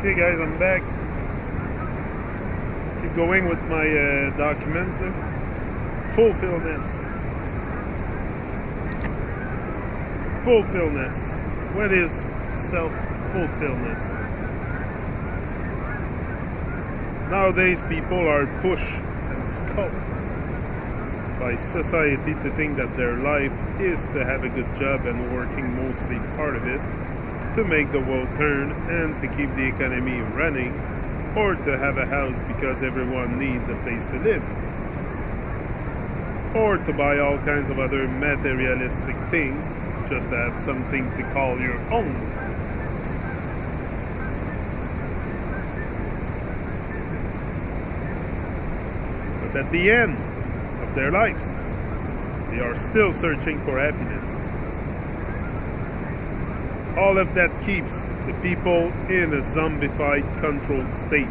Okay guys, I'm back. Keep going with my document. Fulfillness. Fulfillness. What is self-fulfillness? Nowadays people are pushed and sculpted by society to think that their life is to have a good job and working mostly part of it to make the world turn and to keep the economy running, or to have a house because everyone needs a place to live, or to buy all kinds of other materialistic things just to have something to call your own. But at the end of their lives, they are still searching for happiness. All of that keeps the people in a zombified controlled state,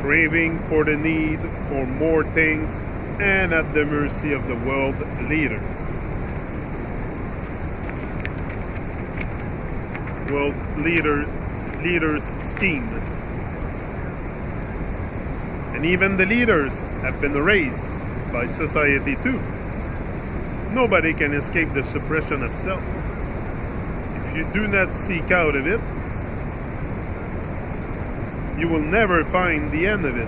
craving for the need for more things and at the mercy of the world leaders. Leaders scheme. And even the leaders have been raised by society too. Nobody can escape the suppression of self. If you do not seek out of it, you will never find the end of it.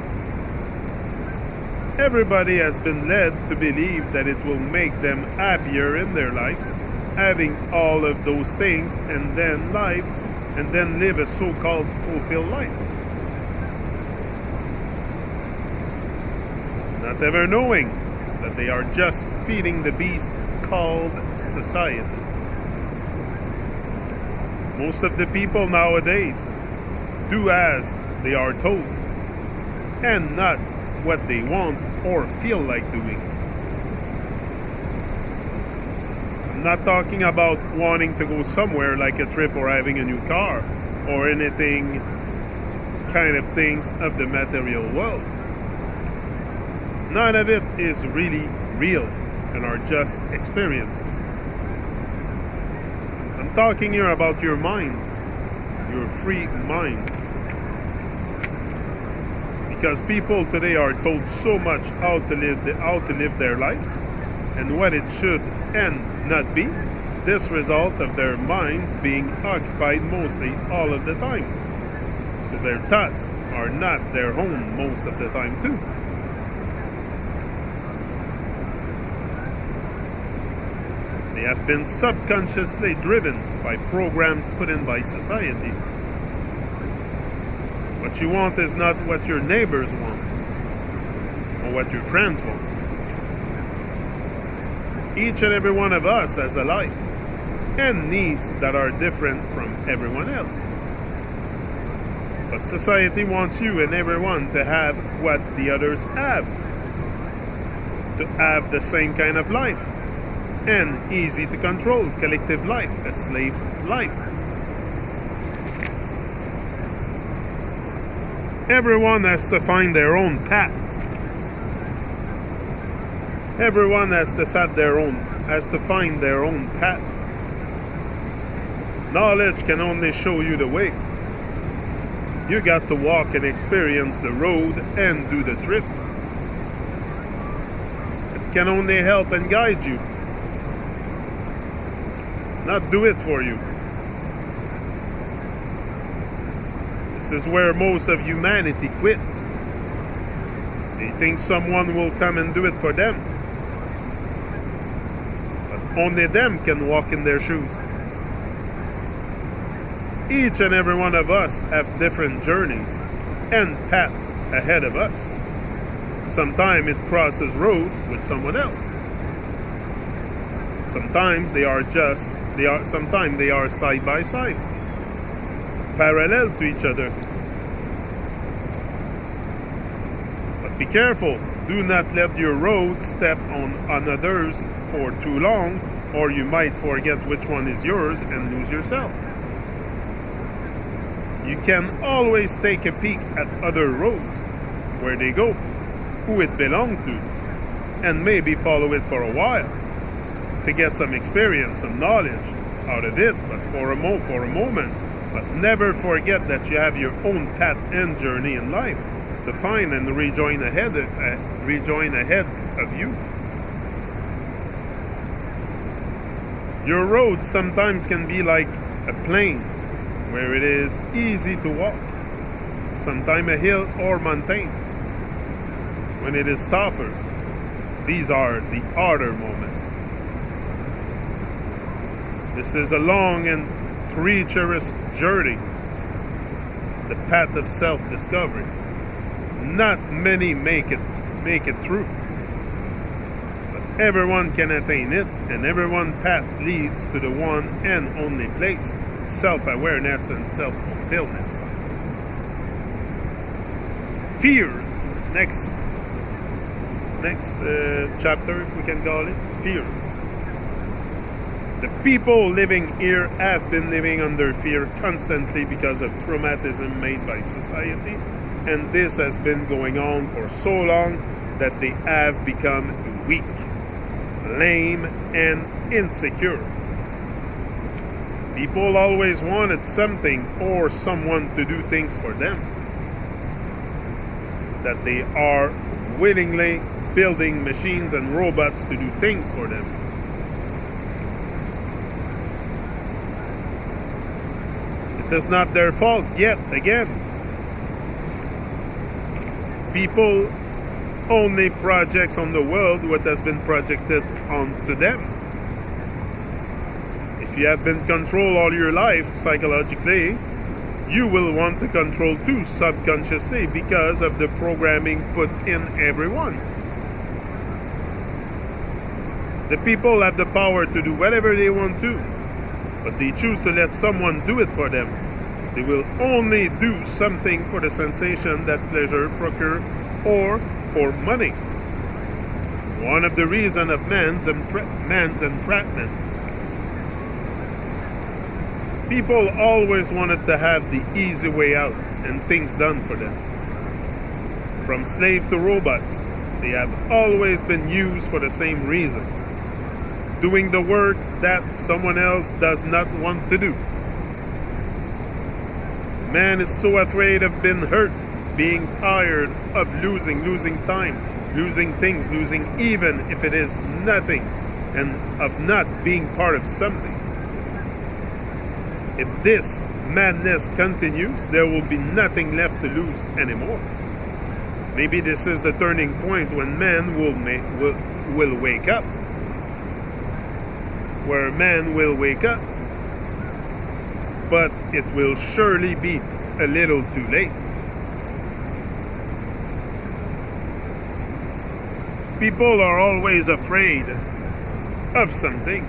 Everybody has been led to believe that it will make them happier in their lives, having all of those things, and then live a so-called fulfilled life. Not ever knowing that they are just feeding the beast called society. Most of the people nowadays do as they are told, and not what they want or feel like doing. I'm not talking about wanting to go somewhere like a trip or having a new car or anything kind of things of the material world. None of it is really real and are just experiences. I'm talking here about your mind, your free minds. Because people today are told so much how to live their lives and what it should and not be. This result of their minds being occupied mostly all of the time. So their thoughts are not their own most of the time too. They have been subconsciously driven by programs put in by society. What you want is not what your neighbors want or what your friends want. Each and every one of us has a life and needs that are different from everyone else. But society wants you and everyone to have what the others have. To have the same kind of life. And easy to control collective life, a slave's life. Everyone has to find their own path. Everyone has to find their own path. Knowledge can only show you the way. You got to walk and experience the road and do the trip. It can only help and guide you, not do it for you. This is where most of humanity quits. They think someone will come and do it for them. But only them can walk in their shoes. Each and every one of us have different journeys and paths ahead of us. Sometimes it crosses roads with someone else. Sometimes they are side by side, parallel to each other. But be careful, do not let your road step on others for too long, or you might forget which one is yours and lose yourself. You can always take a peek at other roads, where they go, who it belongs to, and maybe follow it for a while to get some experience, some knowledge out of it. But for a moment, But never forget that you have your own path and journey in life to find and rejoin ahead of you. Your road sometimes can be like a plain, where it is easy to walk, sometimes a hill or mountain. When it is tougher, these are the harder moments. This is a long and treacherous journey, the path of self-discovery. Not many make it through, but everyone can attain it, and everyone's path leads to the one and only place: self-awareness and self-fulfillment. Fears. Next chapter, if we can call it, fears. The people living here have been living under fear constantly because of traumatism made by society, and this has been going on for so long that they have become weak, lame, and insecure. People always wanted something or someone to do things for them, that they are willingly building machines and robots to do things for them. It is not their fault yet again. People only projects on the world what has been projected onto them. If you have been controlled all your life psychologically, you will want to control too subconsciously because of the programming put in everyone. The people have the power to do whatever they want to, but they choose to let someone do it for them. They will only do something for the sensation that pleasure procure or for money. One of the reasons of man's entrapment. People always wanted to have the easy way out and things done for them. From slave to robots, they have always been used for the same reasons. Doing the work that someone else does not want to do. Man is so afraid of being hurt, being tired of losing time, losing things, losing even if it is nothing, and of not being part of something. If this madness continues, there will be nothing left to lose anymore. Maybe this is the turning point when man will wake up. Where man will wake up. But it will surely be a little too late. People are always afraid of something.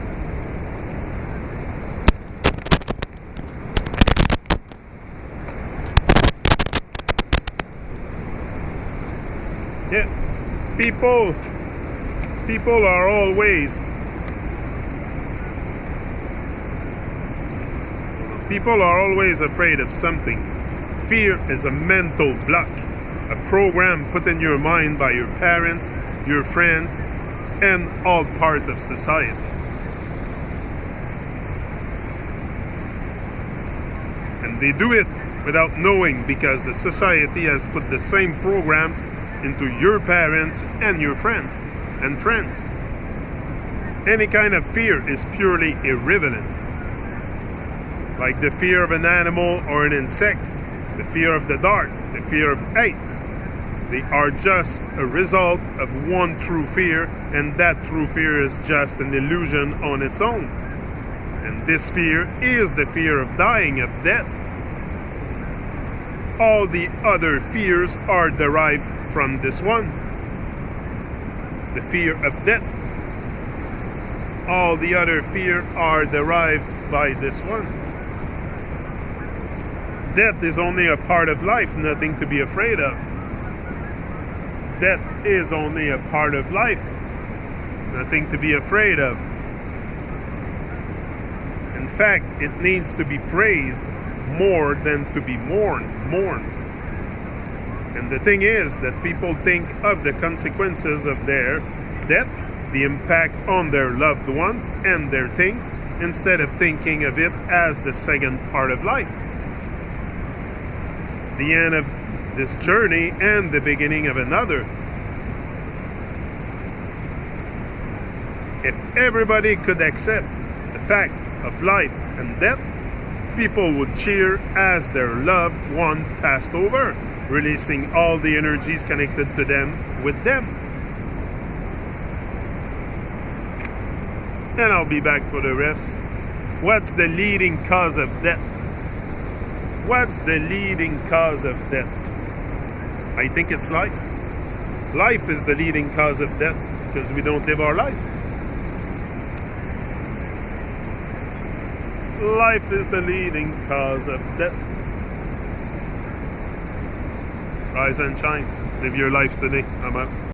Yeah, people are always afraid of something. Fear is a mental block, a program put in your mind by your parents, your friends, and all part of society. And they do it without knowing because the society has put the same programs into your parents and your friends. Any kind of fear is purely irrelevant. Like the fear of an animal or an insect, the fear of the dark, the fear of heights. They are just a result of one true fear, and that true fear is just an illusion on its own. And this fear is the fear of dying, of death. All the other fears are derived from this one, the fear of death. All the other fears are derived by this one. Death is only a part of life, nothing to be afraid of. Death is only a part of life, nothing to be afraid of. In fact, it needs to be praised more than to be mourned. And the thing is that people think of the consequences of their death, the impact on their loved ones and their things, instead of thinking of it as the second part of life. the end of this journey and the beginning of another. If everybody could accept the fact of life and death, people would cheer as their loved one passed over, releasing all the energies connected to them with them. And I'll be back for the rest. What's the leading cause of death? What's the leading cause of death? I think it's life. Life is the leading cause of death because we don't live our life. Life is the leading cause of death. Rise and shine. Live your life today. I'm out.